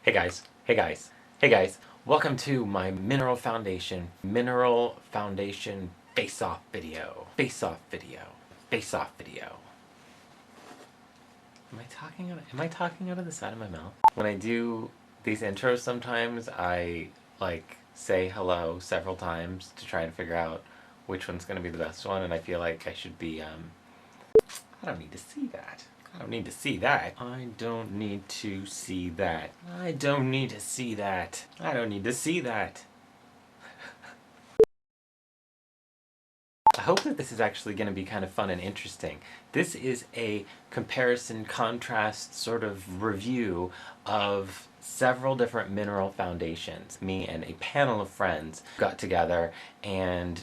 Hey guys, hey guys, hey guys. Welcome to my Mineral Foundation face-off video. Face-off video. Am I talking out of the side of my mouth? When I do these intros sometimes I say hello several times to try and figure out which one's gonna be the best one, and I feel like I should be I don't need to see that. I don't need to see that. I don't need to see that. I don't need to see that. I don't need to see that. I hope that this is actually going to be kind of fun and interesting. This is a comparison contrast sort of review of several different mineral foundations. Me and a panel of friends got together and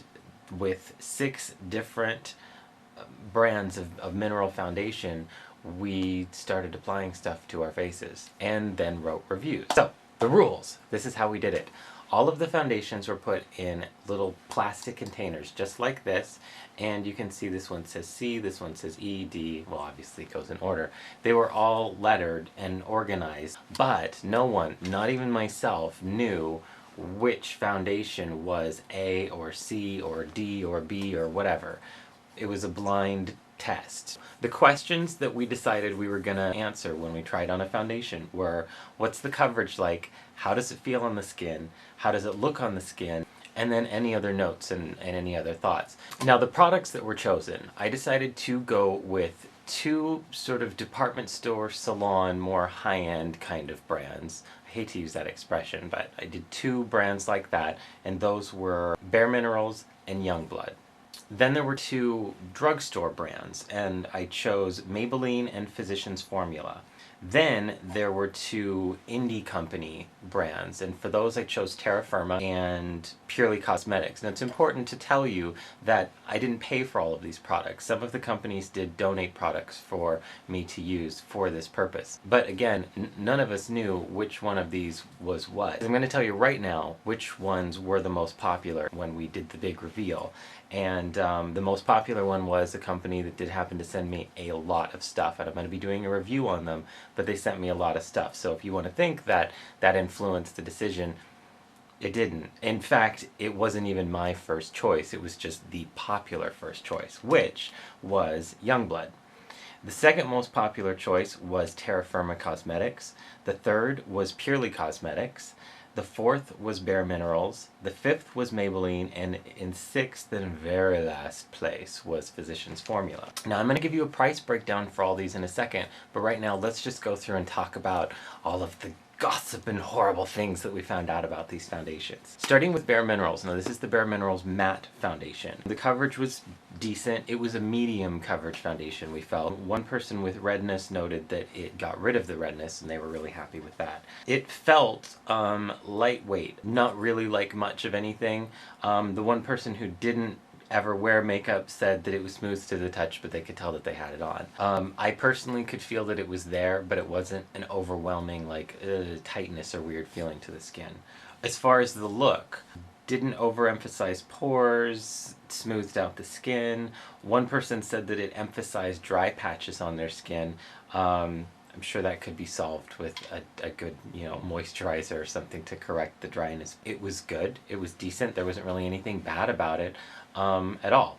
with 6 different brands of mineral foundation, we started applying stuff to our faces and then wrote reviews. So, the rules. This is how we did it. All of the foundations were put in little plastic containers just like this, and you can see this one says C, this one says E, D, well obviously it goes in order. They were all lettered and organized, but no one, not even myself, knew which foundation was A or C or D or B or whatever. It was a blind test. The questions that we decided we were gonna answer when we tried on a foundation were, what's the coverage like? How does it feel on the skin? How does it look on the skin? And then any other notes and any other thoughts. Now the products that were chosen, I decided to go with 2 sort of department store, salon, more high-end kind of brands. I hate to use that expression, but I did 2 brands like that, and those were Bare Minerals and Youngblood. Then there were 2 drugstore brands, and I chose Maybelline and Physicians Formula. Then there were 2 indie company brands, and for those I chose Terra Firma and Purely Cosmetics. Now it's important to tell you that I didn't pay for all of these products. Some of the companies did donate products for me to use for this purpose. But again, none of us knew which one of these was what. I'm going to tell you right now which ones were the most popular when we did the big reveal. And the most popular one was a company that did happen to send me a lot of stuff, and I'm going to be doing a review on them, but they sent me a lot of stuff. So if you want to think that that influenced the decision, it didn't. In fact, it wasn't even my first choice. It was just the popular first choice, which was Youngblood. The second most popular choice was Terrafirma Cosmetics. The third was Purely Cosmetics. The fourth was Bare Minerals. The fifth was Maybelline, and in 6th and very last place was Physicians Formula. Now I'm going to give you a price breakdown for all these in a second, but right now let's just go through and talk about all of the gossip and horrible things that we found out about these foundations. Starting with Bare Minerals. Now this is the Bare Minerals Matte Foundation. The coverage was decent. It was a medium coverage foundation, we felt. One person with redness noted that it got rid of the redness, and they were really happy with that. It felt lightweight, not really like much of anything. The one person who didn't ever wear makeup said that it was smooth to the touch, but they could tell that they had it on. I personally could feel that it was there, but it wasn't an overwhelming tightness or weird feeling to the skin. As far as the look, didn't overemphasize pores, smoothed out the skin. One person said that it emphasized dry patches on their skin. I'm sure that could be solved with a good, moisturizer or something to correct the dryness. It was good. It was decent. There wasn't really anything bad about it at all.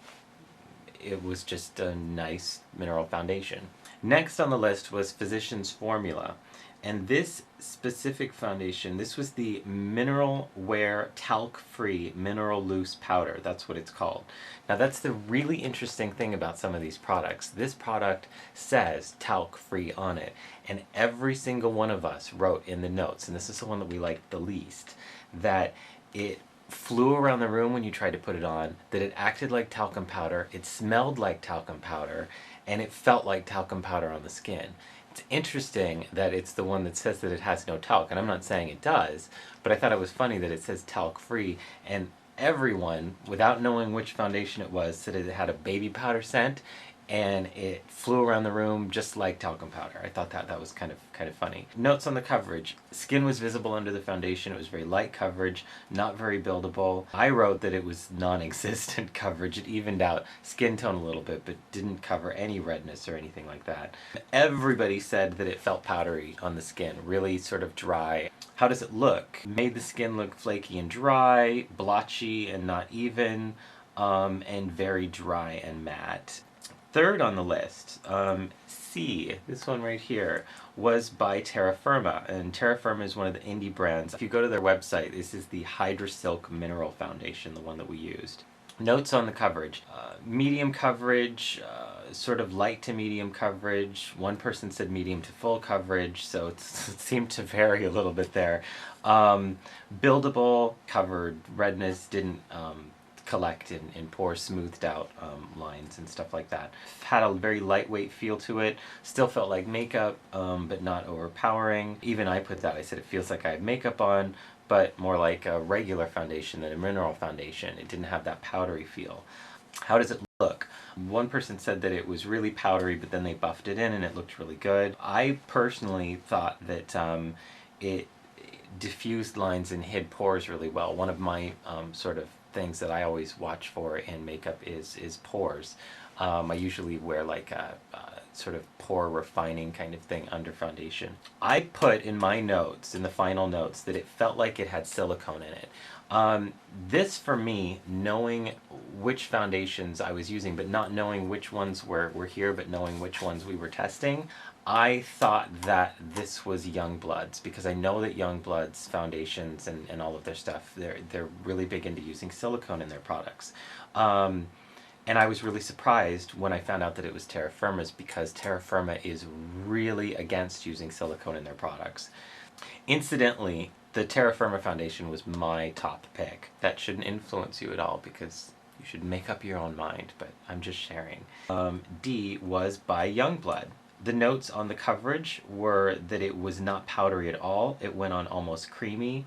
It was just a nice mineral foundation. Next on the list was Physicians Formula. And this specific foundation, this was the Mineral Wear Talc-free Mineral Loose Powder. That's what it's called. Now that's the really interesting thing about some of these products. This product says talc-free on it, and every single one of us wrote in the notes, and this is the one that we liked the least, that it flew around the room when you tried to put it on, that it acted like talcum powder, it smelled like talcum powder, and it felt like talcum powder on the skin. It's interesting that it's the one that says that it has no talc, and I'm not saying it does, but I thought it was funny that it says talc-free, and everyone, without knowing which foundation it was, said it had a baby powder scent, and it flew around the room just like talcum powder. I thought that was kind of funny. Notes on the coverage. Skin was visible under the foundation. It was very light coverage, not very buildable. I wrote that it was non-existent coverage. It evened out skin tone a little bit, but didn't cover any redness or anything like that. Everybody said that it felt powdery on the skin, really sort of dry. How does it look? Made the skin look flaky and dry, blotchy and not even, and very dry and matte. Third on the list, C, this one right here, was by Terra Firma, and Terra Firma is one of the indie brands. If you go to their website, this is the Hydra Silk Mineral Foundation, the one that we used. Notes on the coverage. Medium coverage, sort of light to medium coverage. One person said medium to full coverage, so it seemed to vary a little bit there. Buildable, covered redness, didn't collect in pores, smoothed out lines and stuff like that. Had a very lightweight feel to it. Still felt like makeup, but not overpowering. Even I put that. I said it feels like I have makeup on, but more like a regular foundation than a mineral foundation. It didn't have that powdery feel. How does it look? One person said that it was really powdery, but then they buffed it in and it looked really good. I personally thought that it diffused lines and hid pores really well. One of my sort of things that I always watch for in makeup is pores. I usually wear like a sort of pore refining kind of thing under foundation. I put in my notes, in the final notes, that it felt like it had silicone in it. This for me, knowing which foundations I was using, but not knowing which ones were here, but knowing which ones we were testing, I thought that this was Youngblood's, because I know that Youngblood's foundations and all of their stuff, they're really big into using silicone in their products. And I was really surprised when I found out that it was Terra Firma's, because Terra Firma is really against using silicone in their products. Incidentally, the Terra Firma foundation was my top pick. That shouldn't influence you at all, because you should make up your own mind, but I'm just sharing. D was by Youngblood. The notes on the coverage were that it was not powdery at all. It went on almost creamy.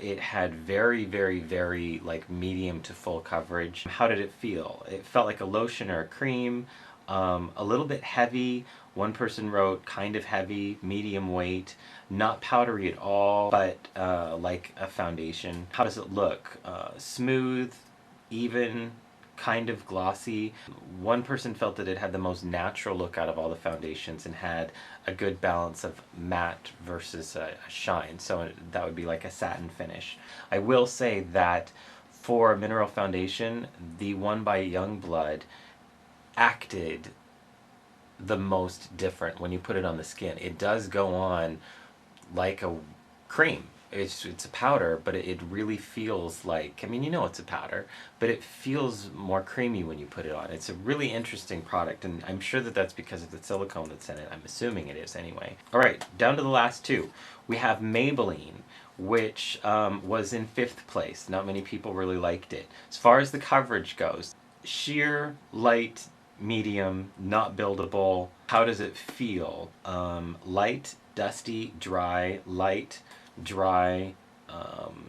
It had very, very, very like medium to full coverage. How did it feel? It felt like a lotion or a cream, a little bit heavy. One person wrote kind of heavy, medium weight, not powdery at all, but like a foundation. How does it look? Smooth, even, kind of glossy. One person felt that it had the most natural look out of all the foundations and had a good balance of matte versus a shine, so that would be like a satin finish. I will say that for mineral foundation, the one by Youngblood acted the most different when you put it on the skin. It does go on like a cream. It's a powder, but it really feels like, I mean, you know it's a powder, but it feels more creamy when you put it on. It's a really interesting product, and I'm sure that that's because of the silicone that's in it. I'm assuming it is anyway. All right, down to the last two. We have Maybelline, which was in 5th place. Not many people really liked it. As far as the coverage goes, sheer, light, medium, not buildable. How does it feel? Light, dusty, dry, light, dry,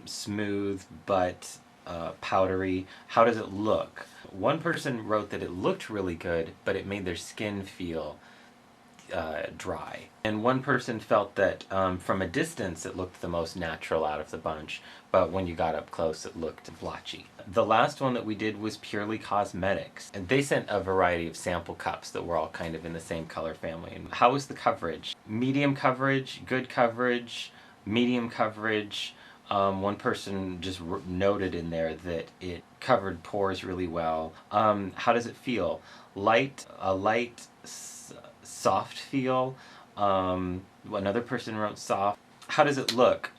smooth, but powdery. How does it look? One person wrote that it looked really good, but it made their skin feel dry. And one person felt that from a distance it looked the most natural out of the bunch, but when you got up close it looked blotchy. The last one that we did was purely cosmetics, and they sent a variety of sample cups that were all kind of in the same color family. And how was the coverage? Medium coverage, good coverage, medium coverage. One person just noted in there that it covered pores really well. How does it feel? A light, soft feel. Another person wrote soft. How does it look?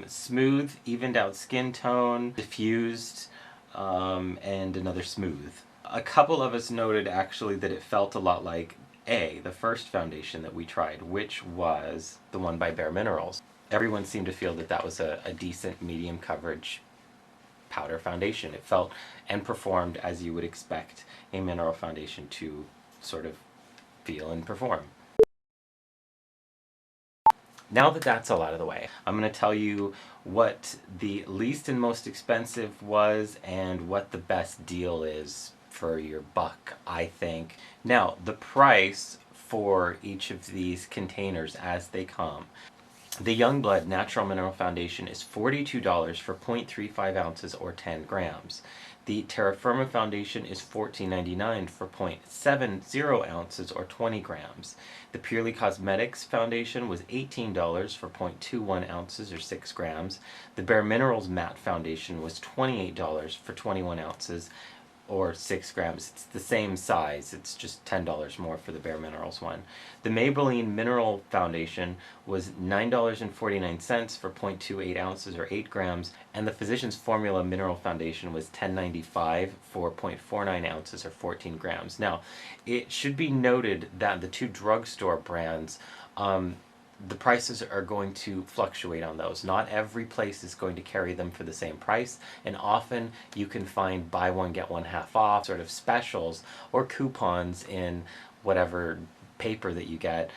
Smooth, evened out skin tone, diffused, and another smooth. A couple of us noted actually that it felt a lot like the first foundation that we tried, which was the one by Bare Minerals. Everyone seemed to feel that that was a decent medium coverage powder foundation. It felt and performed as you would expect a mineral foundation to sort of feel and perform. Now that that's all out of the way, I'm going to tell you what the least and most expensive was and what the best deal is for your buck, I think. Now, the price for each of these containers as they come. The Youngblood Natural Mineral Foundation is $42 for 0.35 ounces or 10 grams. The Terra Firma Foundation is $14.99 for 0.70 ounces or 20 grams. The Purely Cosmetics Foundation was $18 for 0.21 ounces or 6 grams. The Bare Minerals Matte Foundation was $28 for 21 ounces or 6 grams. It's the same size, it's just $10 more for the Bare Minerals one. The Maybelline Mineral Foundation was $9.49 for 0.28 ounces or 8 grams, and the Physicians Formula Mineral Foundation was $10.95 for 0.49 ounces or 14 grams. Now, it should be noted that the two drugstore brands, the prices are going to fluctuate on those. Not every place is going to carry them for the same price, and often you can find buy one get one half off sort of specials or coupons in whatever paper that you get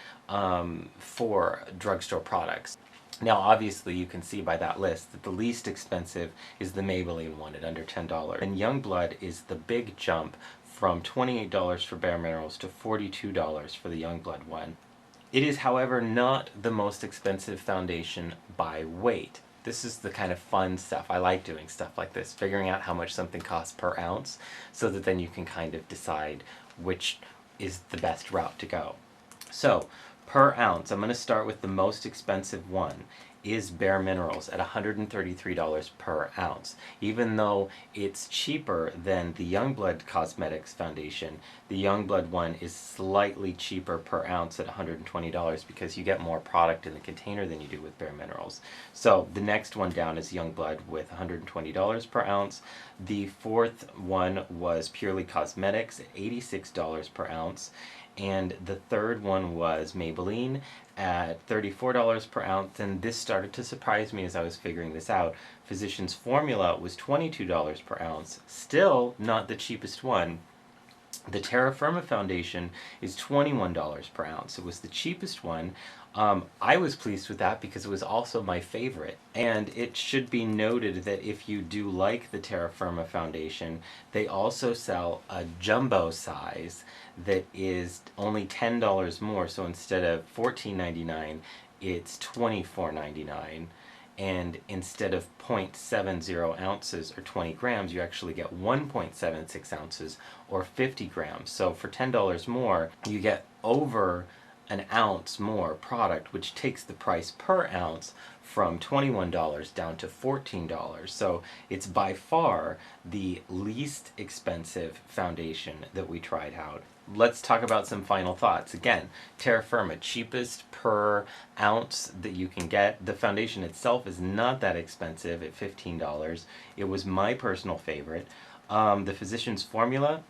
for drugstore products. Now, obviously, you can see by that list that the least expensive is the Maybelline one at under $10. And Youngblood is the big jump from $28 for Bare Minerals to $42 for the Youngblood one. It is, however, not the most expensive foundation by weight. This is the kind of fun stuff. I like doing stuff like this, figuring out how much something costs per ounce, so that then you can kind of decide which is the best route to go. So, per ounce, I'm going to start with the most expensive one, is Bare Minerals at $133 per ounce. Even though it's cheaper than the Youngblood Cosmetics Foundation, the Youngblood one is slightly cheaper per ounce at $120 because you get more product in the container than you do with Bare Minerals. So the next one down is Youngblood with $120 per ounce. The fourth one was Purely Cosmetics at $86 per ounce. And the third one was Maybelline at $34 per ounce, and this started to surprise me as I was figuring this out. Physicians Formula was $22 per ounce, still not the cheapest one. The Terra Firma Foundation is $21 per ounce. It was the cheapest one. I was pleased with that because it was also my favorite. And it should be noted that if you do like the Terra Firma Foundation, they also sell a jumbo size that is only $10 more. So instead of $14.99, it's $24.99. And instead of 0.70 ounces or 20 grams, you actually get 1.76 ounces or 50 grams. So for $10 more, you get over an ounce more product, which takes the price per ounce from $21 down to $14. So it's by far the least expensive foundation that we tried out. Let's talk about some final thoughts. Again, Terra Firma, cheapest per ounce that you can get. The foundation itself is not that expensive at $15. It was my personal favorite. The Physicians Formula,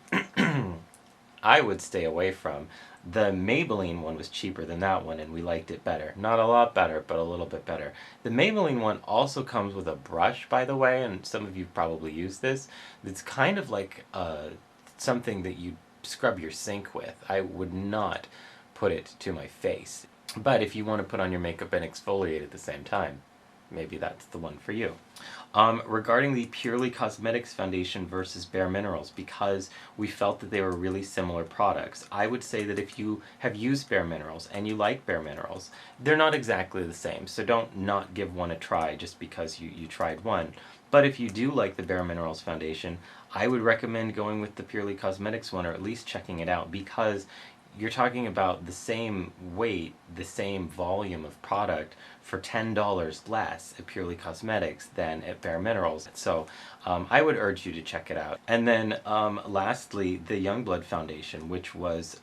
I would stay away from. The Maybelline one was cheaper than that one, and we liked it better. Not a lot better, but a little bit better. The Maybelline one also comes with a brush, by the way, and some of you probably use this. It's kind of like something that you scrub your sink with. I would not put it to my face. But if you want to put on your makeup and exfoliate at the same time, maybe that's the one for you. Regarding the Purely Cosmetics Foundation versus Bare Minerals, because we felt that they were really similar products, I would say that if you have used Bare Minerals and you like Bare Minerals, they're not exactly the same, so don't not give one a try just because you tried one. But if you do like the Bare Minerals Foundation, I would recommend going with the Purely Cosmetics one, or at least checking it out, because you're talking about the same weight, the same volume of product for $10 less at Purely Cosmetics than at Bare Minerals. So I would urge you to check it out. And then lastly, the Youngblood Foundation, which was,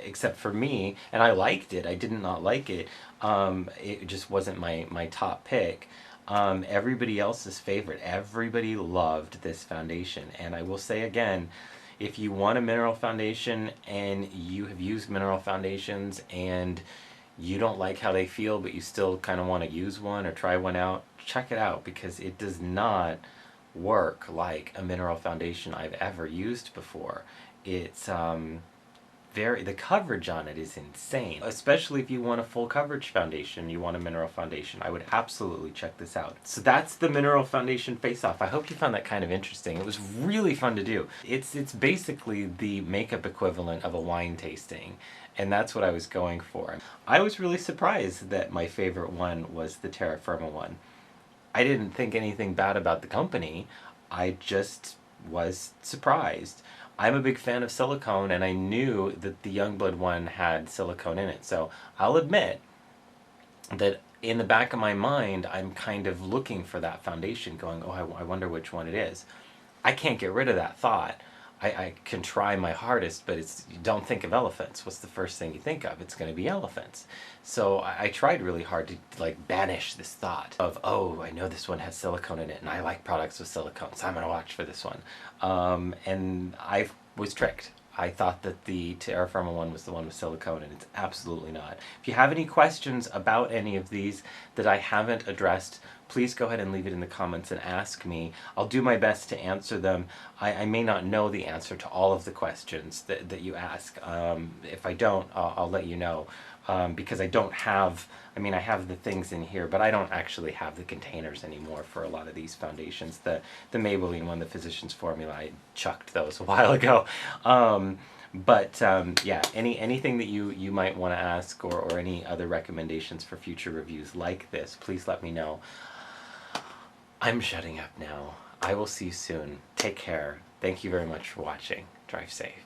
except for me, and I liked it, I did not like it, it just wasn't my top pick. Everybody else's favorite. Everybody loved this foundation. And I will say again, if you want a mineral foundation and you have used mineral foundations and you don't like how they feel but you still kind of want to use one or try one out, check it out, because it does not work like a mineral foundation I've ever used before. It's the coverage on it is insane. Especially if you want a full coverage foundation, you want a mineral foundation, I would absolutely check this out. So that's the mineral foundation face-off. I hope you found that kind of interesting. It was really fun to do. It's basically the makeup equivalent of a wine tasting, and that's what I was going for. I was really surprised that my favorite one was the Terra Firma one. I didn't think anything bad about the company, I just was surprised. I'm a big fan of silicone, and I knew that the Youngblood one had silicone in it. So I'll admit that in the back of my mind, I'm kind of looking for that foundation, going, oh, I wonder which one it is. I can't get rid of that thought. I can try my hardest, but it's, you don't think of elephants. What's the first thing you think of? It's going to be elephants. So I tried really hard to like banish this thought of, oh, I know this one has silicone in it, and I like products with silicone, so I'm going to watch for this one. And I was tricked. I thought that the Terrafirma one was the one with silicone, and it's absolutely not. If you have any questions about any of these that I haven't addressed, please go ahead and leave it in the comments and ask me. I'll do my best to answer them. I may not know the answer to all of the questions that you ask. If I don't, I'll let you know. Because I don't have, I mean, I have the things in here, but I don't actually have the containers anymore for a lot of these foundations. The Maybelline one, the Physicians Formula, I chucked those a while ago. Yeah, anything that you might want to ask, or any other recommendations for future reviews like this, please let me know. I'm shutting up now. I will see you soon. Take care. Thank you very much for watching. Drive safe.